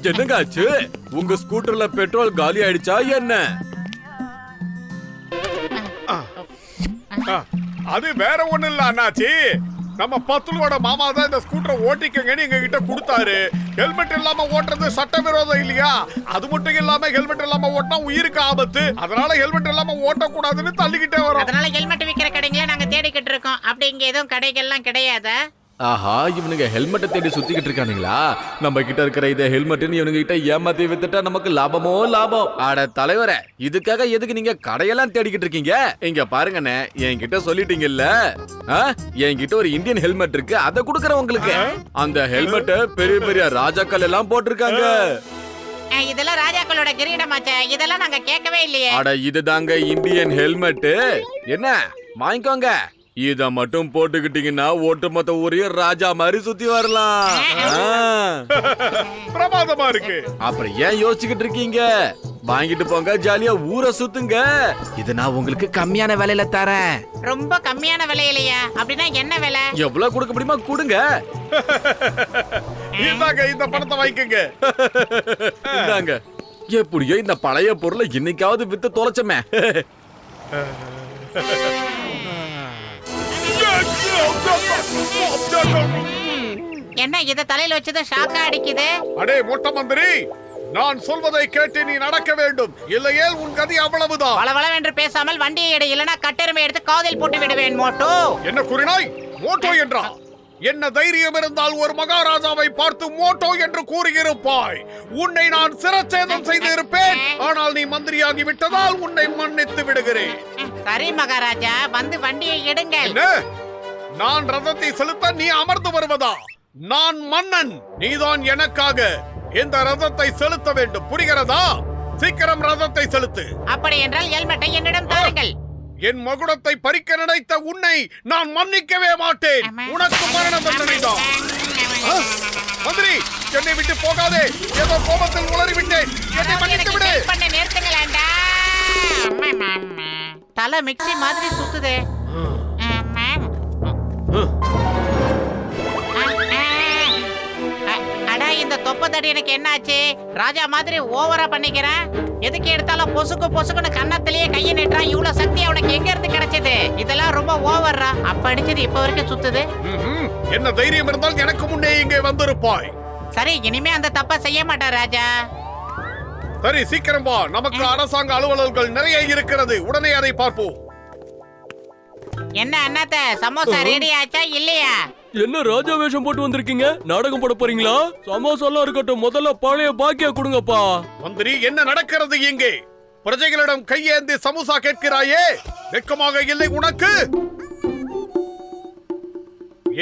என்னங்க ஆச்சு? உங்க ஸ்கூட்டர்ல பெட்ரோல் காலி ஆயிடுச்சா என்ன? அது வேற ஒண்ணு இல்ல அண்ணாச்சி. நம்ம பத்துலோட மாமா தான் இந்த ஸ்கூட்டரை ஓட்டிக்கங்கன்னு எங்க கிட்ட கொடுத்தாரு. ஹெல்மெட் இல்லாம ஓட்டுறது சட்டவிரோதம் இல்லையா? அது மட்டும் இல்லாம ஹெல்மெட் இல்லாம ஓட்டினா உயிருக்கு ஆபத்து. அதனால ஹெல்மெட் இல்லாம ஓட்டக்கூடாதுன்னு தள்ளிக்கிட்டே வரோம். அதனால ஹெல்மெட் விக்கிற கடைங்கள நாங்க தேடிக்கிட்டு இருக்கோம். அப்படி இங்க எதுவும் கடைகள்லாம் கிடையாதா? ஆஹா, இவனுங்க ஹெல்மெட்டை தேடி சுத்திக்கிட்டு இருக்கானுங்களா? நம்ம கிட்ட இருக்கிற இதை ஹெல்மெட்னு இவனுங்க கிட்ட ஏமாத்தி வித்துட்டா நமக்கு லாபமோ லாபம். அட தலைவரே, இதுக்காக எதுக்கு நீங்க கடையெல்லாம் தேடிக்கிட்டு இருக்கீங்க? இங்க பாருங்கண்ணே, என்கிட்ட சொல்லிட்டீங்கல்ல, என்கிட்ட ஒரு இந்தியன் ஹெல்மெட் இருக்கு, அதை கொடுக்கறேன் உங்களுக்கு. அந்த ஹெல்மெட்டை பெரிய பெரிய ராஜாக்கள் எல்லாம் போட்டிருக்காங்க. இதெல்லாம் ராஜாக்களோட கிரீடமாச்சே, இதெல்லாம் நாங்க கேட்கவே இல்லையே. அட இதுதாங்க இந்தியன் ஹெல்மெட். என்ன வாங்கிக்கோங்க. இத மட்டும் போட்டுக்கிட்டீங்கன்னா ஒட்டுமொத்த ஊரையும் ராஜா மாதிரி சுத்தி வரலாம். பிரமாதமா இருக்கு. அப்புறம் ஏன் யோசிச்சுக்கிட்டு இருக்கீங்க? வாங்கிட்டு போங்க, ஜாலியா ஊரை சுத்துங்க. இது நான் உங்களுக்கு கம்மியான விலையில தரேன். ரொம்ப கம்மியான விலையிலையா? அப்படின்னா என்ன விலை? எவ்வளவு கொடுக்க முடியுமா கொடுங்க. இந்தாங்க, இந்த பணத்தை வாங்கிக்கங்க. இந்தாங்க. எப்படியோ இந்த பழைய பொருளை இன்னைக்காவது வித்து தொலைச்சமே. என்ன இத தலையில வச்சது ஷாக்கா அடிக்குது? அடே மொட்டை மந்திரி, நான் சொல்வதை கேட்டு நீ நடக்க வேண்டும், இல்லையே உன் கதி அவ்வளவுதான். வளவளவென்று பேசாமல் வண்டியை எடு, இல்லனா கட்டெருமை எடுத்து காதில் போட்டு விடுவேன். மோட்டோ என்ன கூறினாய்? மோட்டோ என்றா? என்ன தைரியம் இருந்தால் ஒரு மகாராஜாவை பார்த்து மோட்டோ என்று கூறியிருப்பாய். உன்னை நான் சிரச்சேதம் செய்து இருப்பேன். ஆனால் நீ மந்திரியாகி விட்டதால் உன்னை மன்னித்து விடுகிறேன். சரி மகாராஜா, வந்து வண்டியை எடுங்கள். நான் ரதத்தை செலுத்த நீ அமர்ந்து வருவதா? நான் மன்னன், நீதான் எனக்காக இந்த ரதத்தை செலுத்த வேண்டும், புரிகிறதா? சீக்கிரம் ரதத்தை செலுத்து. அப்படி என்றால் ஹெல்மெட்டை என்னிடம் தாருங்கள். என் மகுடத்தை பறிக்க நினைத்த உன்னை நான் மன்னிக்கவே மாட்டேன். உனக்கு மரண தண்டனை தான். மந்திரி, என்னை விட்டு போகாதே. ஏதோ கோபத்தில் உளறி விட்டேன். என்னை மன்னித்து விடு. தலை மிக்ஸி மாதிரி சுத்துதே. அடா, இந்த தொப்பத்தடி எனக்கு என்னாச்சு? ராஜா மாதிரி ஓவரா பண்ணிக்கிறேன். எதுக்கு எடுத்தாலும் பொசுக்கு பொசுக்குன்னு கன்னத்திலேயே கையை நீட்டுறான். இவ்வளவு சக்தி அவனுக்கு எங்க இருந்து கிடைச்சது? இதெல்லாம் ரொம்ப ஓவர்ரா. அப்ப அடிச்சது இப்ப வரைக்கும் சுத்துது. என்ன தைரியம் இருந்தால் எனக்கு முன்னே இங்கே வந்திருப்பாய். சரி, இனிமே அந்த தப்ப செய்ய மாட்டார் ராஜா. சரி, சீக்கிரம் வா. நமக்கு அரசாங்க அலுவலர்கள் நிறைய இருக்கிறது. உடனே அதை பார்ப்போம். என்ன அண்ணாத்த, சமோசா ரெடி ஆச்சா இல்லையா? என்ன ராஜா வேஷம் போட்டு வந்திருக்கீங்க? நாடகம் போட போறீங்களா? சமோசா எல்லாம் இருக்கட்டும், முதல்ல பழைய பாக்கியா கொடுங்கப்பா. மந்திரி, என்ன நடக்கிறது இங்கே? பிரஜைகளிடம் கையேந்தி சமோசா கேட்கிறாயே, வெட்கமாக இல்லை உனக்கு?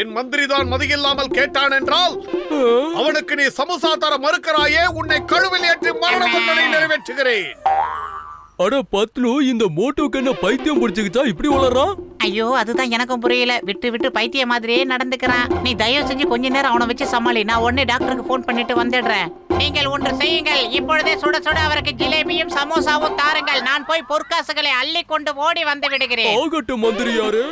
என் மந்திரி தான் மதியில்லாமல் கேட்டான் என்றால் அவனுக்கு நீ சமோசா தர மறுக்கிறாயே. உன்னை கழுவில் ஏற்றி மரண தண்டனை நிறைவேற்றுகிறேன். அட பத்லு, இந்த மோட்டோக்கு என்ன பைத்தியம் பிடிச்சுக்கிச்சா இப்படி வளர்றான்? ஐயோ, அதுதான் எனக்கும் புரியல. விட்டு விட்டு பைத்திய மாதிரியே நடந்துக்கிறான். நீ தயவு செஞ்சு கொஞ்ச நேரம் அவனை வச்சு சமாளி. நான் உடனே டாக்டருக்கு போன் பண்ணிட்டு வந்துடுறேன். நீங்கள் ஒன்று செய்யுங்கள். இப்பொழுதே சுட சுட அவருக்கு ஜிலேபியும் சமோசாவும் தாருங்கள். நான் போய் பொற்காசுகளை அள்ளி கொண்டு ஓடி வந்து விடுகிறேன். ஆகட்டும் மந்திரியாரு.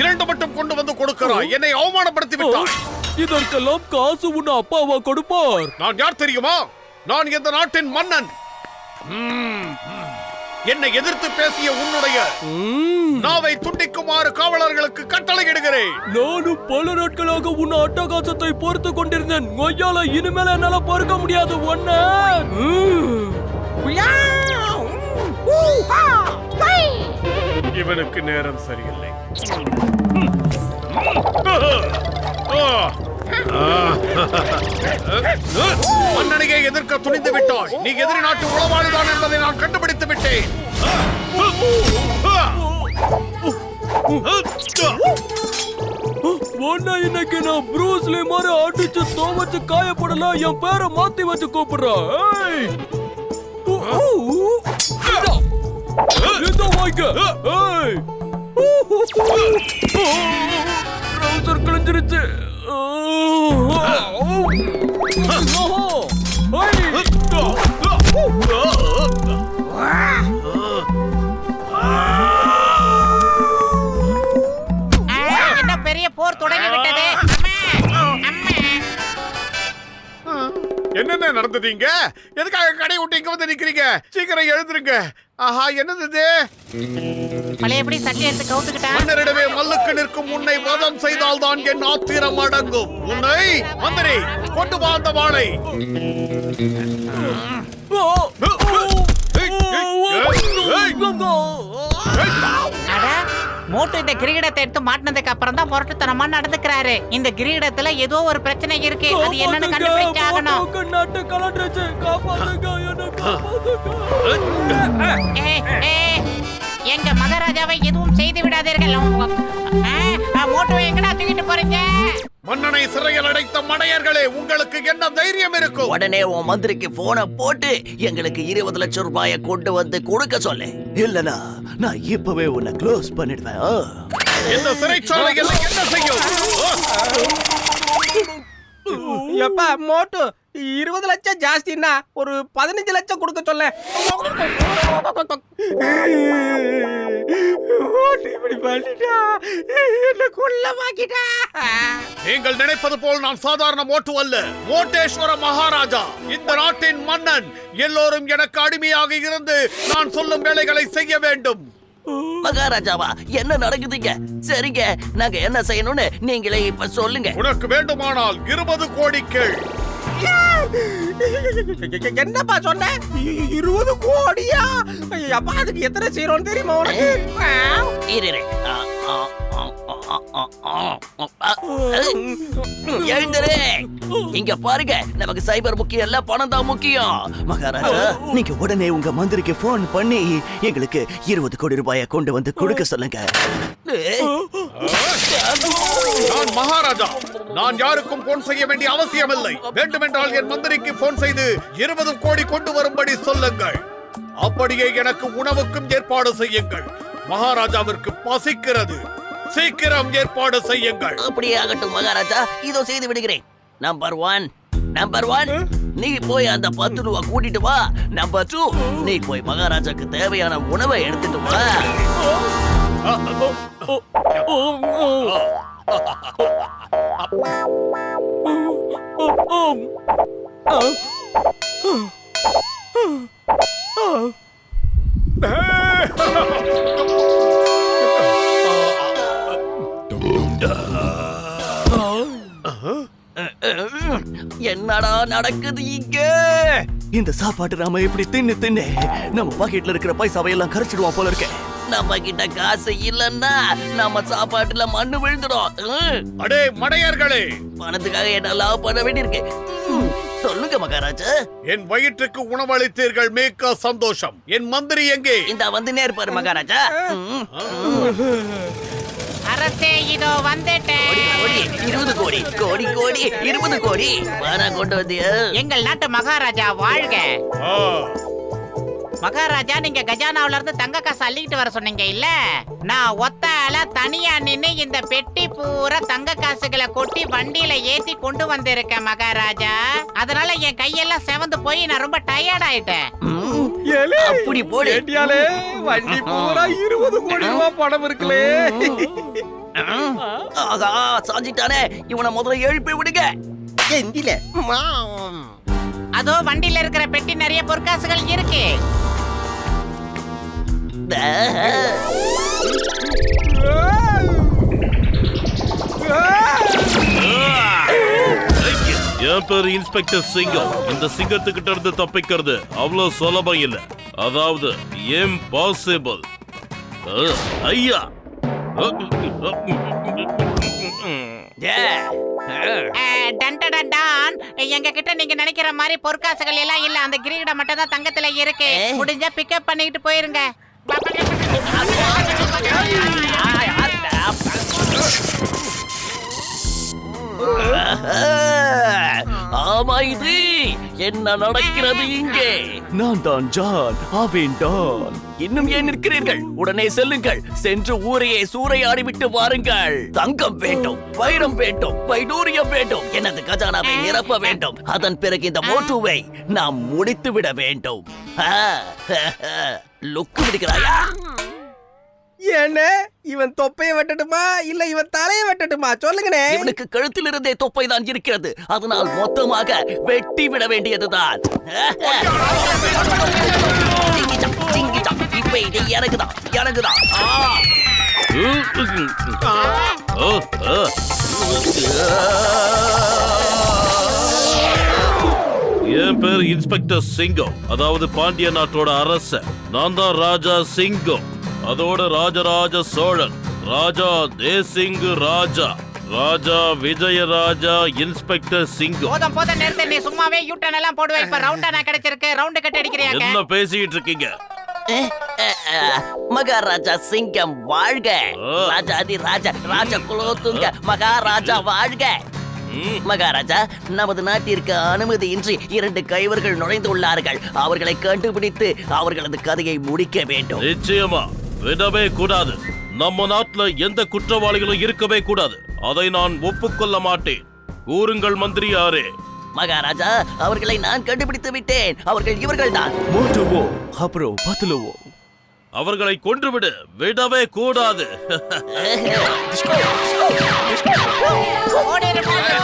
இரண்டு மட்டும் கொண்டு வந்து கொடுக்கிறாய். என்னை அவமானப்படுத்தி விட்டாய். இதற்கெல்லாம் காசு உன்ன அப்பாவா கொடுப்பார்? நான் யார் தெரியுமா? நான் இந்த நாட்டின் மன்னன். என்னை எதிர்த்து பேசிய உன்னுடைய நாவை துண்டிக்குமாறு காவலர்களுக்கு கட்டளையிடுகிறேன். நானும் பல நாட்களாக உன் அட்டகாசத்தை பொறுத்து கொண்டிருந்தேன். கொய்யால இனிமேல என்னால பொறுக்க முடியாது ஒண்ணு. இவனுக்கு நேரம் சரியில்லை. மன்னனையே எதிர்க்க துணிந்து விட்டாய். நீ எதிரி நாட்டு உளவாளிதான் என்பதை நான் கண்டுபிடித்து விட்டேன். இன்னைக்கு நான் ப்ரூஸ்லி மாதிரி அடிச்சு தோவச்சு காயப்படல. என் பேரை மாத்தி வச்சு கூப்பிடுறேன். கிழிஞ்சிருச்சு. என்ன பெரிய போர் தொடங்கி விட்டது. என்னென்ன நடந்துட்டீங்க? எதுக்காக கடை விட்டு இங்க வந்து நிக்கிறீங்க? சீக்கிரம் எழுந்துருங்க. ஆஹா, என்னது இது? பழையபடி சட்டை எடுத்து கவுத்துக்கிட்டான். மன்னரிடமே மல்லுக்கு நிற்கும் உன்னை வதம் செய்தால்தான் என் ஆத்திரம் அடங்கும். உன்னை மந்திரி கொண்டு வா அந்த வாளை. அட, மோட்டு இந்த கிரீடத்தை எடுத்து மாட்டினதுக்கு அப்புறம் தான் முரட்டுத்தனமா நடந்துக்கிறாரு. இந்த கிரீடத்துல ஏதோ ஒரு பிரச்சனை இருக்கு. அது என்னன்னு கண்டுபிடிச்சாகணும். நட்டு கலண்டுச்சு. காப்பாத்துங்க, என்ன காப்பாத்துங்க. எங்க மகாராஜாவை எதுவும் செய்து விடாதீர்கள். மோட்டுவை எங்கடா தூக்கிட்டு போறீங்க? மன்னனை சிறையில் அடைத்த மடையர்களே, உங்களுக்கு என்ன தைரியம் இருக்கும்? உடனே உன் மந்திரிக்கு போனை போட்டு எங்களுக்கு 20 லட்சம் ரூபாயை கொண்டு வந்து கொடுக்க சொல்லு. இல்லனா நான் இப்பவே உன்னை க்ளோஸ் பண்ணிடுவேன். இந்த சிறைச்சாலையில் என்ன செய்யும்? எப்பா மோட்டு 20 லட்சம் ஜாஸ்தின்னா ஒரு 15 லட்சம் கொடுக்க சொல்ல. இப்படி பண்ணிட்டா என்ன கொல்லமாக்கிட்டா. நீங்கள் நினைப்பது போல் நான் சாதாரண மோட்டு அல்ல. மோட்டேஸ்வர மகாராஜா, இந்த நாட்டின் மன்னன். எல்லோரும் எனக்கு அடிமையாக இருந்து நான் சொல்லும் வேலைகளை செய்ய வேண்டும். மகாராஜாவா, என்ன நடக்குதுங்க? சரிங்க, நாங்க என்ன செய்யணும்னு நீங்களே இப்ப சொல்லுங்க. உனக்கு வேண்டுமானால் 20 கோடி கேள். என்னப்பா சொன்ன? 20 கோடியா? அப்பா அதுக்கு எத்தனை செய்யறோம் தெரியுமா உனக்கு? இரு. எழுந்துரு. இங்க பாருங்க, நமக்கு சைபர் முக்கியம் இல்ல, பணம் தான் முக்கியம். மகாராஜா, நீங்க உடனே உங்க மந்திரிக்கு போன் பண்ணி எங்களுக்கு 20 கோடி ரூபாயை கொண்டு வந்து கொடுக்க சொல்லுங்க. நான் மகாராஜா. நான் யாருக்கும் போன் செய்ய வேண்டிய அவசியம் இல்லை. வேண்டுமென்றால் என் மந்திரிக்கு போன் செய்து 20 கோடி கொண்டு வரும்படி சொல்லுங்கள். அப்படியே எனக்கு உணவுக்கும் ஏற்பாடு செய்யுங்கள். மகாராஜாவிற்கு பசிக்கிறது. சீக்கிரம் ஏற்பாடு செய்யுங்கள். அப்படியே ஆகட்டும் மகாராஜா, இதோ செய்து விடுகிறேன். நம்பர் 1 நீ போய் அந்த 10 ரூபா கூட்டிட்டு வா. நம்பர் 2 நீ போய் மகாராஜாக்கு தேவையான உணவை எடுத்துட்டு வா. என்னடா நடக்குது இங்க? இந்த சாப்பாட்டு நாம இப்படி தின்னு நம்ம பாக்கெட்ல இருக்கிற பைசாவை எல்லாம் கரைச்சிடுவோம் போல இருக்க. நம்ம கிட்ட காசு இல்லன்னா நம்ம சாப்பாட்டுல மண்ணு விழுந்துடும். அடே மடையர்களே, பணத்துக்காக என்ன லாபம் பண்ண வேண்டியிருக்கு. சொல்லுங்க மகாராஜா. என் வயிற்றுக்கு உணவளித்தீர்கள், மிக்க சந்தோஷம். என் மந்திரி எங்கே? இந்த வந்து நேர்பாரு மகாராஜா. அரசே, இதோ வந்துட்டேன். 20 கோடி 20 கோடி வாரா கொண்டு வந்தியா? எங்கள் நாட்டு மகாராஜா வாழ்க. ஆ, மகாராஜா, நீங்க கஜானாவுல இருந்து தங்க காசு அள்ளிக்கிட்டு வர சொன்னீங்க இல்ல? நான் ஒத்தால தனியா நின்னு இந்த பெட்டி பூரா தங்க காசுகளை கொட்டி வண்டியில ஏத்தி கொண்டு வந்திருக்கேன் மகாராஜா. அதனால என் கையெல்லாம் செவந்து போய் நான் ரொம்ப டயர்ட் ஆயிட்டேன். அப்படி போடு. ஏட்டியாலே, வண்டி பூரா 20 கோடி ரூபாய் பணம் இருக்குலே. ஆகா, சாஞ்சிட்டானே. இவனை முதல்ல எழுப்பி விடுங்க. எந்தில அதோ வண்டியில இருக்கிற பெட்டி நிறைய பொற்காசுகள் இருக்கு. என் பேரு இன்ஸ்பெக்டர் சிங்கம். இந்த சிங்கத்துக்கிட்ட இருந்து தப்பிக்கிறது அவ்வளவு சுலபம் இல்ல. அதாவது இம்பாசிபிள். ஐயா, எங்க கிட்ட நீங்க நினைக்கிற மாதிரி பொற்காசுகள் எல்லாம் இல்ல. அந்த கிரீடம் மட்டும் தான் தங்கத்துல இருக்கு. முடிஞ்சா பிக்கப் பண்ணிட்டு போயிருங்க. ஆமா, இது என்ன நடக்கிறது இங்கே? நான் தான் ஜான், அவன் டான். இன்னும் ஏன் நிற்கிறீர்கள்? உடனே செல்லுங்கள். சென்று ஊரையே சூறையாடி விட்டு வாருங்கள். தங்கம் வேண்டும், வைரம் வேண்டும், வைடூரியம் வேண்டும். எனது கஜானாவை நிரப்ப வேண்டும். அதன் பிறகு இந்த மோட்டுவை நாம் முடித்து விட வேண்டும். லுக்கு விடுகிறாயா? என்ன இவன் தொப்பைய வெட்டட்டுமா இல்ல இவன் தலைய வெட்டட்டுமா சொல்லுங்கண்ணே. இவனுக்கு கழுத்திலிருந்தே தொப்பை தான் இருக்கிறது, அதனால் மொத்தமாக வெட்டி விட வேண்டியதுதான். இப்ப இது எனக்குதான் எனக்குதான். என் பேர் இன்ஸ்பெக்டர் சிங்கம், அதாவது பாண்டிய நாட்டோட அரசன். நான் தான் ராஜா சிங்கம், அதோட ராஜராஜ சோழன், ராஜா தேசிங் ராஜா, ராஜா விஜயராஜா, இன்ஸ்பெக்டர் சிங்கம். போதும் நிறுத்து, நீ சும்மாவே யூட்டன் எல்லாம் போடுவ. இப்ப ரவுண்டா நான் கிடைச்சிருக்கு, ரவுண்டு கட்டி அடிக்கிறியாக்க. என்ன பேசிட்டு இருக்கீங்க? மகாராஜா சிங்கம் வாழ்க, ராஜாதி ராஜா ராஜ குலோத்துங்க மகாராஜா வாழ்க. மகாராஜா, நமது நாட்டிற்கு அனுமதியின்றி 2 கைவர்கள் நுழைந்துள்ளார்கள். அவர்களை கண்டுபிடித்து அவர்களது கதையை முடிக்க வேண்டும். நிச்சயமா விடவே கூடாது. நம்ம நாட்டுல எந்த குற்றவாளிகளும் இருக்கவே கூடாது. அதை நான் ஒப்புக்கொள்ள மாட்டேன். கூறுங்கள் மந்திரியாரே. மகாராஜா, அவர்களை நான் கண்டுபிடித்து விட்டேன். அவர்கள் இவர்கள்தான். மோட்டுவோ அப்புறம் பத்துலுவோ. அவர்களை கொன்றுவிடு, விடவே கூடாது.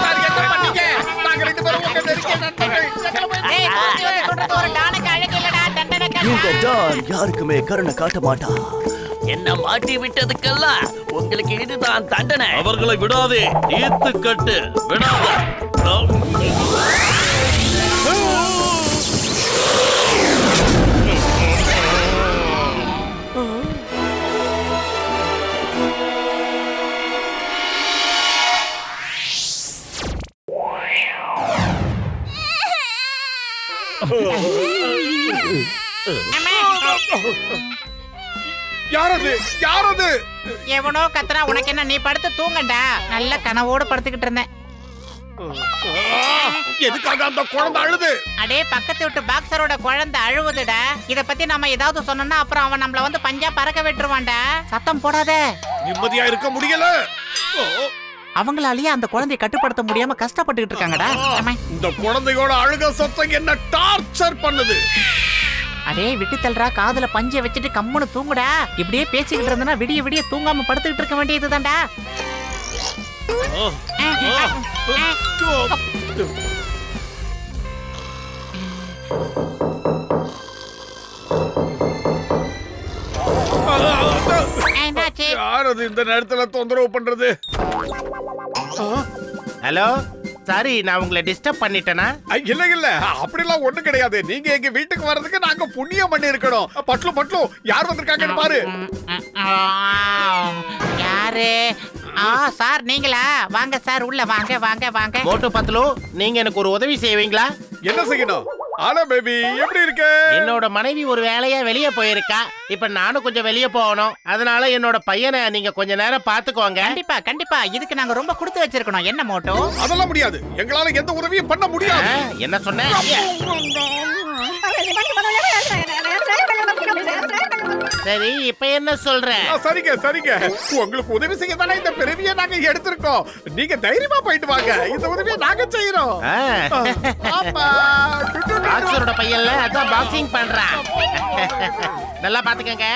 சார், என்ன பண்ணீங்க? நாங்க 2 பேரும் உங்க நெருங்கிய நண்பர்கள். ஏய், தூக்கி வந்து சொல்றது ஒரு டானுக்கு அழகு இல்லடா, தண்டனை இந்த கட்டா. டான் யாருக்குமே கருணை காட்ட மாட்டா. என்ன மாட்டி விட்டதுக்கெல்லாம் உங்களுக்கு இதுதான் தண்டனை. அவர்களை விடாதே, தீர்த்து கட்டு, விடாத. யாரது யாரது? எவனோ கத்துறா, உனக்கு என்ன? நீ படுத்து தூங்கண்டா. நல்ல கனவோடு படுத்துக்கிட்டு இருந்தேன். எதுக்காக அந்த குழந்தை அழுது? அடே, பக்கத்து வீட்டு பாக்ஸரோட குழந்தை அழுவுதுடா. இத பத்தி நம்ம ஏதாவது சொன்னோம்னா அப்புறம் அவன் நம்மள வந்து பஞ்சா பறக்க விட்டுருவான்டா. சத்தம் போடாத. நிம்மதியா இருக்க முடியல. அவங்களாலேயே அந்த குழந்தையை கட்டுப்படுத்த முடியாம கஷ்டப்பட்டுக்கிட்டு இருக்காங்கடா. ஆமா. இந்த குழந்தையோட அழுக சத்தம் என்ன டார்ச்சர் பண்ணுது. அடே, விட்டு தள்ளுறா, காதுல பஞ்சை வச்சுட்டு கம்முன்னு தூங்குடா. இப்படியே பேசிக்கிட்டு இருந்தனா விடிய விடிய தூங்காம படுத்துக்கிட்டு இருக்க வேண்டியதுதான்டா. என்னாச்சு? யாரது இந்த நேரத்துல தொந்தரவு பண்றது? ஹலோ, சாரி, நான் உங்களை டிஸ்டர்ப் பண்ணிட்டேனா? இல்ல இல்ல, அப்படிலாம் ஒண்ணு கிடையாது. நீங்க எங்க வீட்டுக்கு வர்றதுக்கு நாங்க புண்ணியம் பண்ணி இருக்கணும். பட்லு பட்லு, யார் வந்திருக்காங்கன்னு பாரு. யாரு? சார், நீங்களா? வாங்க சார், உள்ள வாங்க வாங்க வாங்க. மோட்டு பத்லு, நீங்க எனக்கு ஒரு உதவி செய்வீங்களா? என்ன செய்யணும்? ஹலோ பேபி, எப்படி இருக்க? என்னோட மனைவி ஒரு வேலையா வெளியே போயிருக்கா. இப்ப நானும் கொஞ்சம் வெளியே போகணும். அதனால என்னோட பையனை நீங்க கொஞ்ச நேரம் பாத்துக்கோங்க. கண்டிப்பா கண்டிப்பா, இதுக்கு நாங்க ரொம்ப கொடுத்து வச்சிருக்கணும். என்ன மோட்டோ? அதெல்லாம் முடியாது. எங்களால எந்த உதவியும் பண்ண முடியாது. என்ன சொன்ன? சரி, இப்ப என்ன சொல்ற? சரிங்க சரிங்க, உங்களுக்கு உதவி செய்ய தானே இந்த பிறவியை நாங்க எடுத்திருக்கோம். நீங்க தைரியமா போயிட்டு வாங்க. இந்த உதவியை நாங்க செய்யறோம். ஆமா. பாக்ஸரோட பையன்ல அதான் பாக்ஸிங் பண்றான். நல்லா பாத்துக்கங்க.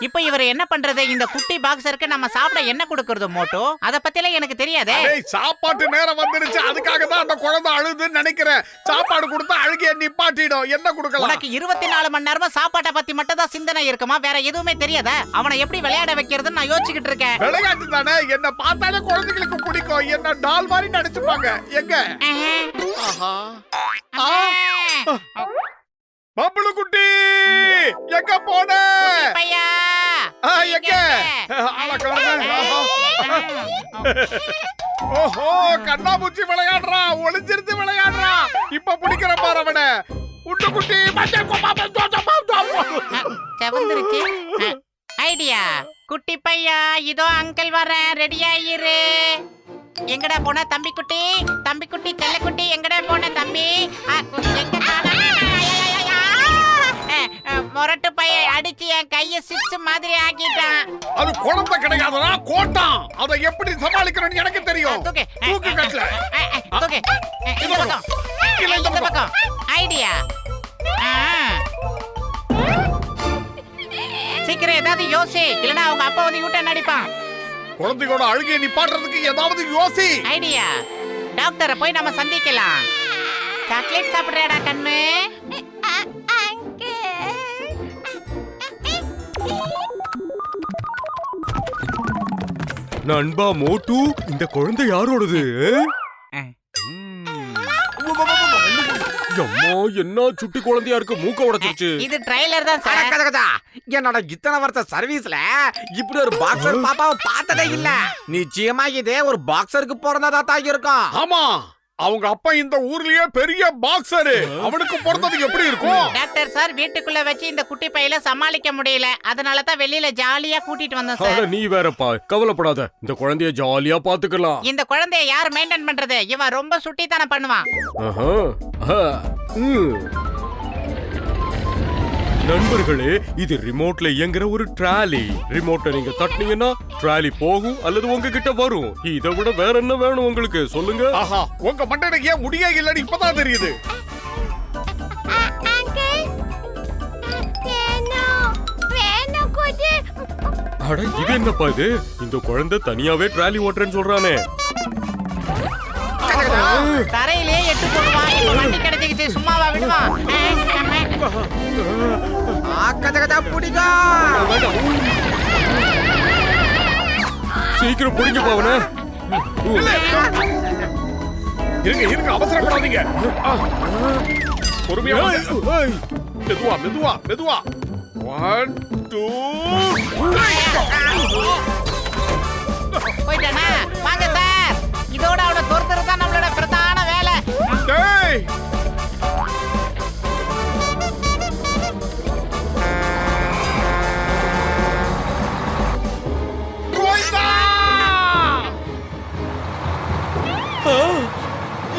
இப்ப இவர் என்ன பண்றது? இந்த குட்டி பாக்ஸருக்கு நம்ம சாப்பிட என்ன கொடுக்கறது மோட்டோ? அத பத்திலாம் எனக்கு தெரியாதே. சாப்பாட்டு நேரம் வந்துருச்சு, அதுக்காக தான் அந்த குழந்தை அழுதுன்னு நினைக்கிறேன். சாப்பாடு கொடுத்தா அழுகிய நிப்பாட்டிடும். என்ன கொடுக்கலாம்? உனக்கு 24 மணி நேரமா சாப்பாட்டை பத்தி மட்டும் தான் சிந்தனை இருக்குமா? வேற எதுவுமே தெரியாதா? அவனை எப்படி விளையாட வைக்கிறதுன்னு நான் யோசிச்சுக்கிட்டு இருக்கேன். விளையாட்டு தானே, என்ன பார்த்தாலே குழந்தைகளுக்கு பிடிக்கும். என்ன டால் மாதிரி நடிச்சுப்பாங்க. எங்க? பப்புளு குட்டி எங்க போன? பையா எங்க? ஓஹோ, கண்ணாமூச்சி விளையாடுறா, ஒளிஞ்சிருந்து விளையாடுறா. இப்ப பிடிக்கிற பாரு அவன. உண்டு குட்டி செவந்துருச்சு. ஐடியா. குட்டி பையா, இதோ அங்கிள் வரேன், ரெடியா இரு. எங்கடா போன தம்பி குட்டி? தம்பி குட்டி, செல்ல குட்டி, எங்கடா போன தம்பி? எங்க மொரட்டு பைய அடிச்சு என் கைய சிப்ஸ் மாதிரி ஆக்கிட்டான். அது குழந்தை கிடையாதுடா, கோட்டான். அதை எப்படி சமாளிக்கணும்னு எனக்கு தெரியும். தூக்கு கட்டல. தூக்கு. இந்த பக்கம். இந்த பக்கம். ஐடியா. சீக்கிரம் ஏதாவது யோசி, இல்லனா அவங்க அப்பா வந்து யூட்டன் அடிப்பான். குழந்தையோட அழுகையை நிப்பாட்டுறதுக்கு ஏதாவது யோசி. ஐடியா. டாக்டரை போய் நம்ம சந்திக்கலாம். சாக்லேட் சாப்பிடுறடா கண்ணு. நண்பா மோட்டு, இந்த குழந்தை யாரோடது? அம்மா, என்ன சுட்டி குழந்தையா இருக்கு, மூக்க உடைச்சிருச்சு. இது ட்ரைலர் தான் சார். என்னோட இத்தனை வருஷ சர்வீஸ்ல இப்படி ஒரு பாக்ஸர் பாப்பாவை பார்த்ததே இல்ல. நிச்சயமா இதே ஒரு பாக்ஸருக்கு பிறந்ததா தான் இருக்கும். ஆமா, அவங்க அப்பா இந்த ஊர்லயே பெரிய பாக்ஸரு. அவனுக்கு பிறந்தது எப்படி இருக்கும்? டாக்டர் சார், வீட்டுக்குள்ள வச்சு இந்த குட்டி பையில சமாளிக்க முடியல, அதனால தான் வெளியில ஜாலியா கூட்டிட்டு வந்தோம் அட சார். நீ வேறப்பா, கவலைப்படாத, இந்த குழந்தைய ஜாலியா பாத்துக்கலாம். இந்த குழந்தைய யார் மெயின்டைன் பண்றது? இவன் ரொம்ப சுட்டித்தனம் பண்ணுவான். ஆஹா, ஆஹா, நண்பர்களே, இது ரிமோட்ல இயங்குற ஒரு ட்ராலி. ரிமோட்டை நீங்க தட்டினீங்கன்னா ட்ராலி போகும் அல்லது உங்ககிட்ட வரும். இதை விட வேற என்ன வேணும் உங்களுக்கு, சொல்லுங்க. ஆஹா, உங்க மண்டையில ஏன் முடியே இல்லன்னு இப்பதான் தெரியுது. அட இது என்னப்பா இது? இந்த குழந்தை தனியாவே ட்ராலி ஓட்டுறேன்னு சொல்றானே. தரையிலே எட்டு போடுவான். இப்ப வண்டி கிடைச்சிக்கிச்சு, சும்மாவா விடுவான்? சீக்கிரம் பிடிக்க போவன. இருங்க, அவசரப்படாதீங்க. பொறுமையா வாங்க. மெதுவா. 1 2 போயிட்டானா? வாங்க சார். இதோட அவனை துரத்துறது தான் நம்மளோட பிரதான வேலை. டேய்,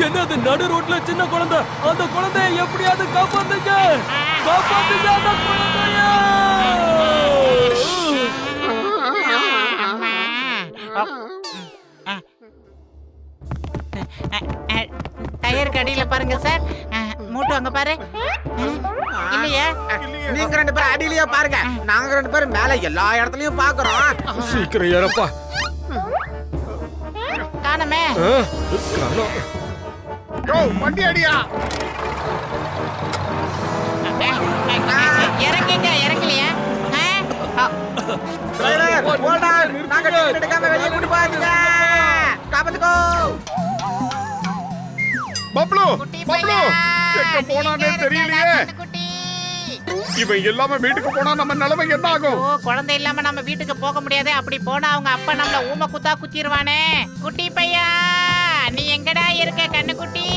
என்னது நடு ரோட்ல சின்ன குழந்தை? அந்த குழந்தைய எப்படியாவது காப்பாத்துங்க, காப்பாத்துங்க அந்த குழந்தைய. டயருக்கு அடியில பாருங்க சார். மூட்டு அங்க பாரு. இல்லையா? நீங்க 2 பேரும் அடியிலேயே பாருங்க, நாங்க 2 பேரும் மேல எல்லா இடத்துலயும் பாக்குறோம். சீக்கிரம் ஏறப்பா. காணமே. வண்டி அடியா. இறங்குங்க. இறங்கலையா? நாங்க டிக்கெட் எடுக்காம வெளியே கூட்டி போறீங்க, காப்பாத்துக்கோ. பப்ளு, குட்டி பப்ளு பையா, எங்க போனானே நீங்க தெரியலையே. இருக்கடா, குட்டி. இவன் எல்லாமே வீட்டுக்கு போனா நம்ம நிலைமை என்ன ஆகும்? ஓ, குழந்தை இல்லாம நம்ம வீட்டுக்கு போக முடியாது. அப்படி போனா அவங்க அப்பா நம்மள ஊம குத்தா குத்திடுவானே. குட்டி பையா, நீ எங்கடா இருக்க கண்ணுக்குட்டி?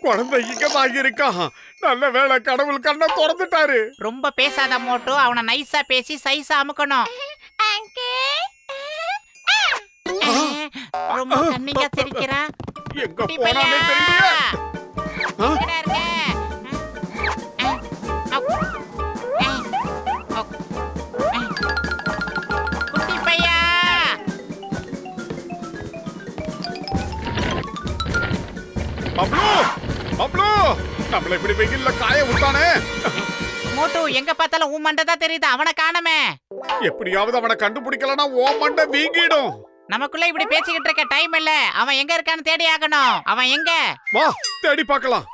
குழந்தை இங்கதான் இருக்கான். நல்ல வேளை, கடவுள் கண்ணை திறந்துட்டாரு. ரொம்ப பேசாத மோட்டு, அவனை நைஸா பேசி சைஸா அமுக்கணும். ரொம்ப கண்ணிங்கா சிரிக்கிறான். எங்க குட்டி பையா, போனானே தெரியலையே. எங்கடா இருக்க? குட்டி பையா, பப்ளு, நம்மள இப்படி வெயில்ல காய விட்டானே. மோட்டு எங்க பார்த்தாலும் உன் மண்டை தான் தெரியுது, அவனை காணமே. எப்படியாவது அவனை கண்டுபிடிக்கலன்னா ஓ மண்டை வீங்கிடும். நமக்குள்ள இப்படி பேசிக்கிட்டு இருக்க டைம் இல்ல. அவன் எங்க இருக்கான்னு தேடி ஆகணும். அவன் எங்க? வா, தேடி பார்க்கலாம்.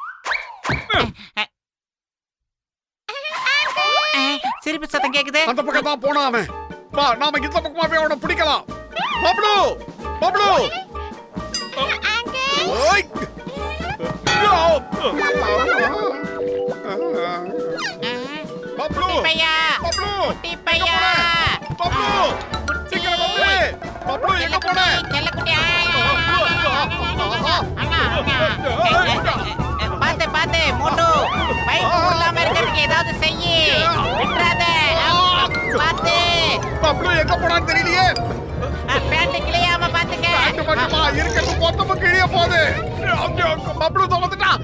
சிரிப்பு சத்தம் கேக்குது. அந்த பக்கம் தான் போனா அவன். வா, நாம இந்த பக்கமா போய் அவனை பிடிக்கலாம். பப்ளு, ஓய். பப்ளு, குட்டி பையா, பப்ளு, குட்டி பையா, பப்ளு, குட்டி. சீக்கிரம் வந்து. பப்ளு, எங்க போன? செல்லக்குட்டி. பாத்து மோட்டு, பைக் ஊர்லாம இருக்கிறதுக்கு ஏதாவது செய்யி. விட்டுறாத. பாத்து. பப்ளு எங்க போனான்னு தெரியலையே. பேண்ட் கிளியாம பாத்துக்க. பேண்ட் மட்டுமா இருக்கிறது மொத்தமும் கிழிய போகுது. பப்ளு வந்துட்டான்.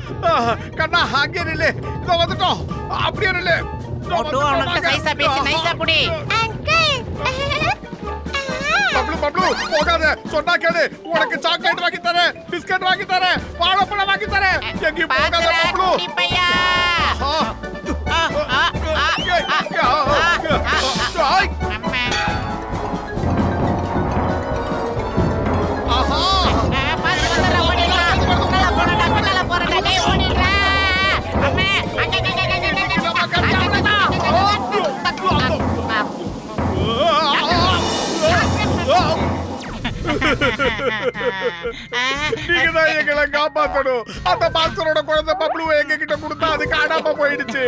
கண்ணா, அங்கே நில்லு. இதோ வந்துட்டோம். அப்படியே நில்லு. மோட்டு அவனுக்கு சைஸா பேசி நைஸா புடி. பப்ளு போகாத, சொன்னா கேளு. உனக்கு சாக்லேட் வாங்கி தரேன், பிஸ்கட் வாங்கி தரேன், வாழைப்பழம் வாங்கி தரேன். எங்கேயும் போகாத பாத்துடா பப்ளு. குட்டி பையா. நீங்க தான் எங்களை காப்பாத்தணும். அந்த பாக்ஸரோட குழந்தை பப்ளுவை எங்க கிட்ட கொடுத்தா அது காணாம போயிடுச்சு.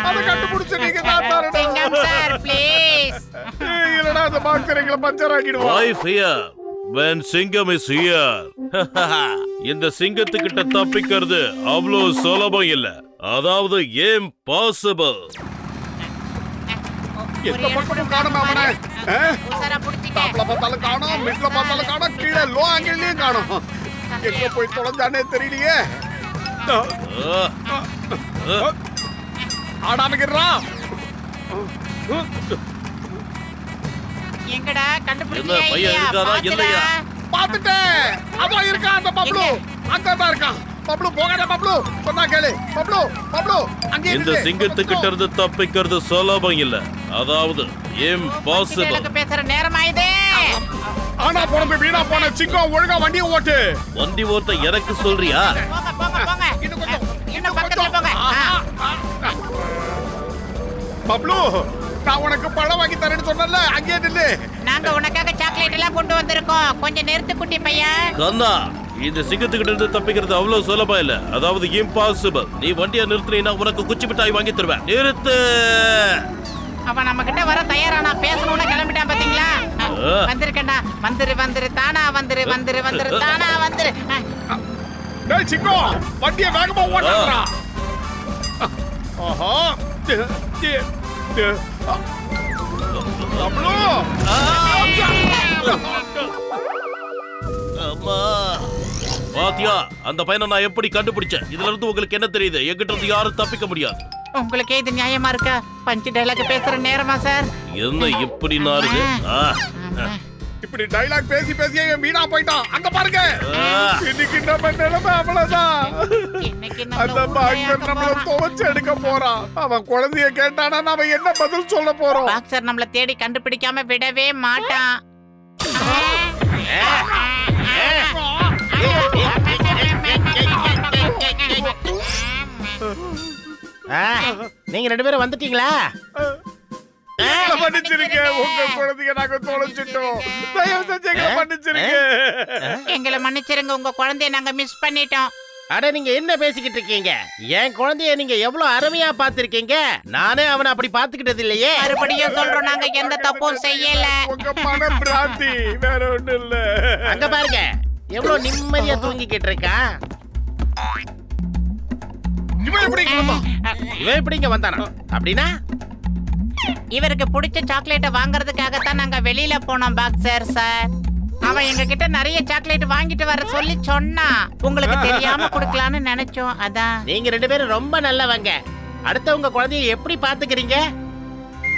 அதை கண்டுபிடிச்சு நீங்க தான் சிங்கம் தரணும். Sir please. இல்லடா அந்த பாக்ஸர் எங்களை பஞ்சர் ஆக்கிடுவோம். Wife here when சிங்கம் is here. இந்த சிங்கத்துக்கிட்ட தப்பிக்கிறது அவ்வளோ சுலபம் இல்ல. அதாவது impossible. எந்த பக்கமும் காணோம் அவனை. உசாரா புடிச்சிட்டேன். டாப்ல பார்த்தாலும் காணோம், மிட்ல பார்த்தாலும் காணோம், கீழே லோ ஆங்கிள்லயும் காணோம். எங்க போய் தொலைஞ்சானே தெரியலையே. ஆடாமக்கிறா. எங்கடா என்ன கண்டுபிடிச்சியா பையன் இல்லையா? இருக்காரா இல்லையா? பாத்துட்டேன். அதான் இருக்கான் அந்த பப்ளு. அங்கதான் இருக்கான். பப்ளு போகாத பப்ளு. சொன்னா கேளு. பப்ளு பப்ளு அங்கே இந்த சிங்கத்துக்கிட்ட இருந்து தப்பிக்கிறது சுலபம் இல்ல. அதாவது impossible. எனக்கு பேசுற நேரமாயிதே. ஆனா போன வீணா போன சிங்கம் ஒழுங்கா வண்டியை ஓட்டு. வண்டி ஓட்ட எனக்கு சொல்றியா? போங்க போங்க போங்க. இன்னும் கொஞ்சம். இன்னும் பக்கத்துல போங்க. பப்ளு நான் உனக்கு பழம் வாங்கி தரேன்னு சொன்னல, அங்கே நில்லு. நாங்க உனக்காக சாக்லேட் எல்லாம் கொண்டு வந்திருக்கோம். கொஞ்சம் நிறுத்து குட்டி பையன். கண்ணா, இந்த சிங்கத்துக்கிட்ட இருந்து தப்பிக்கிறது அவ்வளவு சுலபம் இல்ல. அதாவது impossible. நீ வண்டியை நிறுத்தினா உனக்கு குச்சி மிட்டாய் வாங்கி தருவேன். நிறுத்து. அவன் நம்ம கிட்ட வர தயாரானா பேசணும்னு கிளம்பிட்டான் பாத்தீங்களா? வந்திருக்கேன்டா. வந்துரு வந்துரு தானா வந்துரு வந்துரு வந்துரு தானா வந்துரு. டேய் சிங்கம் வண்டியை வேகமா ஓட்டுறா. ஆஹா. பப்ளு அம்மா. பாத்தியா அந்த பையனை நான் எப்படி கண்டுபிடிச்சேன்? இதுல இருந்து உங்களுக்கு என்ன தெரியுது? என்கிட்ட இருந்து யாரும் தப்பிக்க முடியாது. உங்களுக்கே இது நியாயமா இருக்கா? பஞ்சு டைலாக் பேசுற நேரமா சார்? என்ன இப்படி நாருது? இப்படி டைலாக் பேசி பேசி என் வீணா போயிட்டான். அங்க பாருங்க. இன்னைக்கு நம்ம நிலைமை அவ்வளவுதான். இன்னைக்கு அந்த பாக்ஸர் நம்மள துவச்சு எடுக்க போறான். அவன் குழந்தைய கேட்டானா நாம என்ன பதில் சொல்ல போறோம்? பாக்ஸர் நம்மள தேடி கண்டுபிடிக்காம விடவே மாட்டான். நீங்க ரெண்டு பேரும் வந்துட்டீங்களா? எங்களை மன்னிச்சிருங்க. உங்க குழந்தைய நாங்க தொலைச்சிட்டோம். தயவு செஞ்சு எங்களை மன்னிச்சிருங்க. எங்களை மன்னிச்சிருங்க, உங்க குழந்தைய நாங்க மிஸ் பண்ணிட்டோம். அட நீங்க என்ன பேசிக்கிட்டு இருக்கீங்க? என் குழந்தைய நீங்க எவ்வளவு அருமையா பாத்திருக்கீங்க. நானே அவனை அப்படி பாத்துக்கிட்டது இல்லையே. மறுபடியும் சொல்றோம், நாங்க எந்த தப்பும் செய்யல. உங்க மன பிராந்தி வேற ஒண்ணு இல்ல. அங்க பாருங்க எவ்வளவு நிம்மதியா தூங்கிக்கிட்டு இருக்கான். இவன் எப்படி கிளம்பான்? இவன் எப்படி இங்க வந்தானா? அப்படின்னா இவருக்கு பிடிச்ச சாக்லேட்டை வாங்குறதுக்காகத்தான் நாங்க வெளியில போனோம் பாக்ஸர் சார். அவன் எங்க கிட்ட நிறைய சாக்லேட் வாங்கிட்டு வர சொல்லி சொன்னா. உங்களுக்கு தெரியாம குடுக்கலாம்னு நினைச்சோம். அதான். நீங்க ரெண்டு பேரும் ரொம்ப நல்லவங்க. அடுத்தவங்க குழந்தைய எப்படி பாத்துக்கிறீங்க?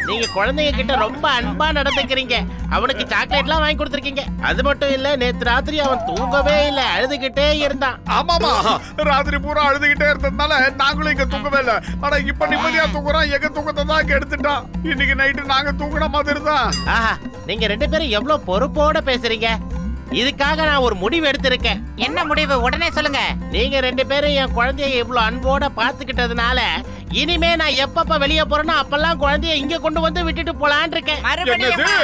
நீங்க குழந்தைங்க கிட்ட ரொம்ப அன்பா நடந்துக்கிறீங்க. அவனுக்கு சாக்லேட்லாம் வாங்கி கொடுத்துருக்கீங்க. அது மட்டும் இல்ல, நேத்து ராத்திரி அவன் தூங்கவே இல்ல, அழுதுகிட்டே இருந்தான். ஆமாமா, ராத்திரி பூரா அழுதுகிட்டே இருந்ததுனால நாங்களும் இங்க தூங்கவே இல்ல. ஆனா இப்ப நிம்மதியா தூங்குறோம். எங்க தூக்கத்தை தான் இங்க எடுத்துட்டான். இன்னைக்கு நைட்டு நாங்க தூங்குன மாதிரி தான். ஆஹா, நீங்க ரெண்டு பேரும் எவ்வளவு பொறுப்போட பேசுறீங்க. இதுக்காக நான் ஒரு முடிவு எடுத்திருக்கேன். என்ன முடிவு? உடனே சொல்லுங்க. நீங்க ரெண்டு பேரும் என் குழந்தைய இவ்வளவு அன்போட பாத்துக்கிட்டதுனால இனிமே நான் எப்பப்ப வெளியே போறேனோ அப்பெல்லாம் குழந்தைய இங்க கொண்டு வந்து விட்டுட்டு போலான் இருக்கேன். மறுபடியும் என்னது?